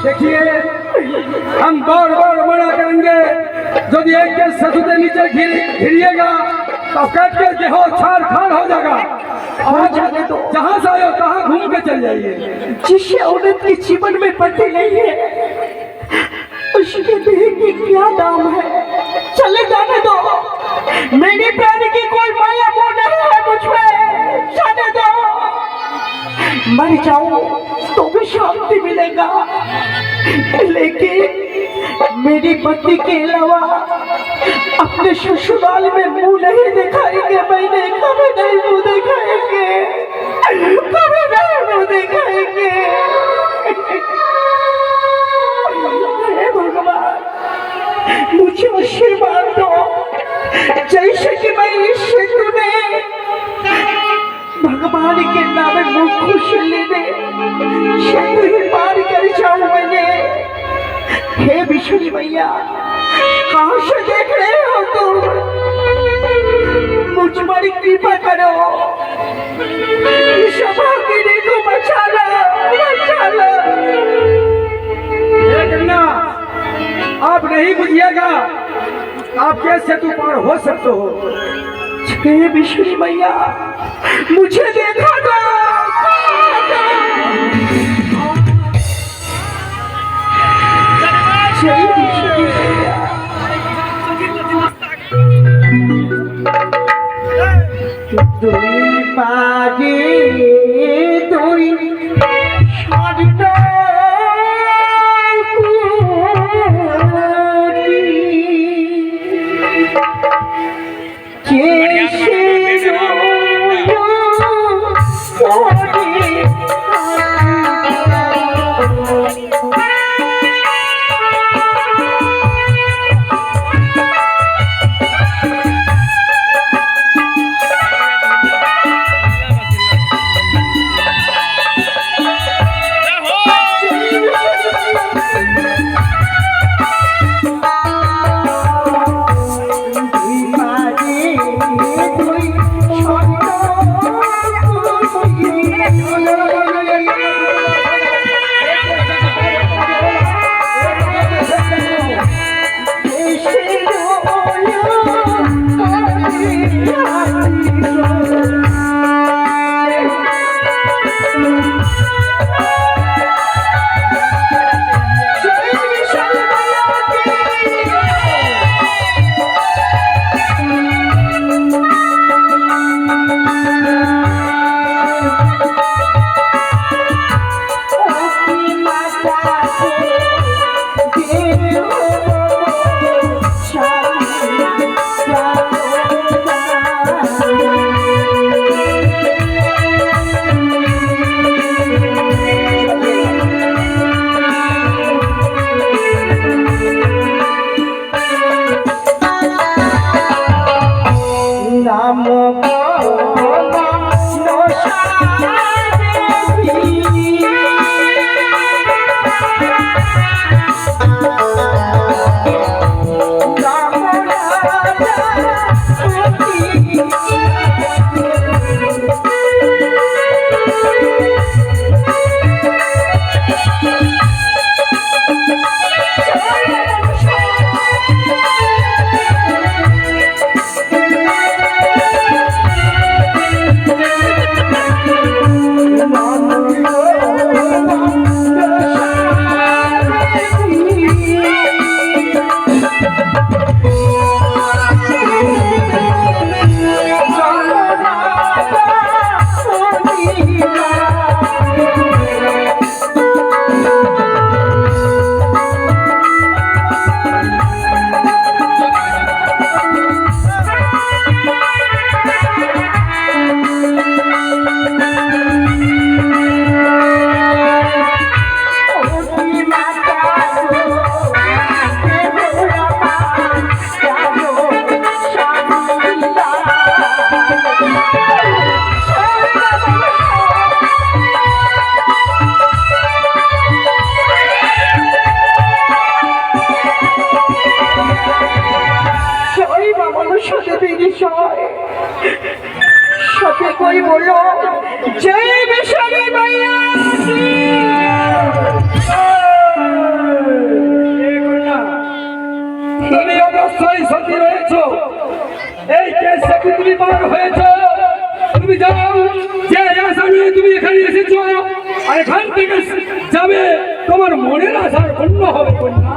देखिए हम बार बार मना करेंगे, यदि एक के ससुर नीचे घिरिएगा तो कट के देहो छाड़ खाड़ हो जाएगा। और जहाँ से आयो तहाँ घूम के चल जाइए। जिस औरत के जीवन में पति नहीं है उसके देह की क्या दाम है। चले जाने दो, मेरी प्राण की कोई माया मोह नहीं है मुझ में। जाने दो, मर जाऊं तो भी शांति मिलेगा, लेकिन मेरी पति के अलावा अपने ससुराल में मुंह नहीं दिखाएंगे। मैंने कभी नहीं मुंह दिखाएंगे, कभी नहीं मुंह दिखाएंगे। हे भगवान, मुझे आशीर्वाद दो, जैसे कि मैं इस क्षेत्र में भगवान के नाम में मुख खुश लेने क्षेत्र ही पार कर जाऊं मैंने। हे विष्णु मैया, कहां से देख रहे हो तुम? मुझ पर कृपा करो, इस भागिनी को बचा लो, बचा लो। आप नहीं बुझिएगा, आप कैसे तू पार हो सकते हो? हे विष्णु मैया, मुझे देखा दो। जय विष्णु मैया। दुई पागे दुई शब्द দেখি তুমি পার হয়েছো, তুমি যাও, যে আশা নিয়ে তুমি এখানে এসেছো, আর এখান থেকে যাবে তোমার মনের আশার পূর্ণ হবে কন্যা।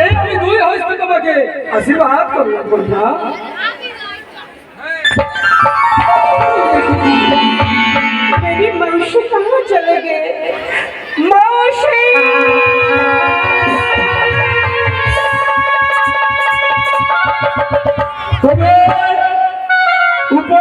এই আমি দুই হস্তে তোমাকে আশীর্বাদ করলাম কন্যা। मेरी मौसी कहाँ चले गए? मौसी তবে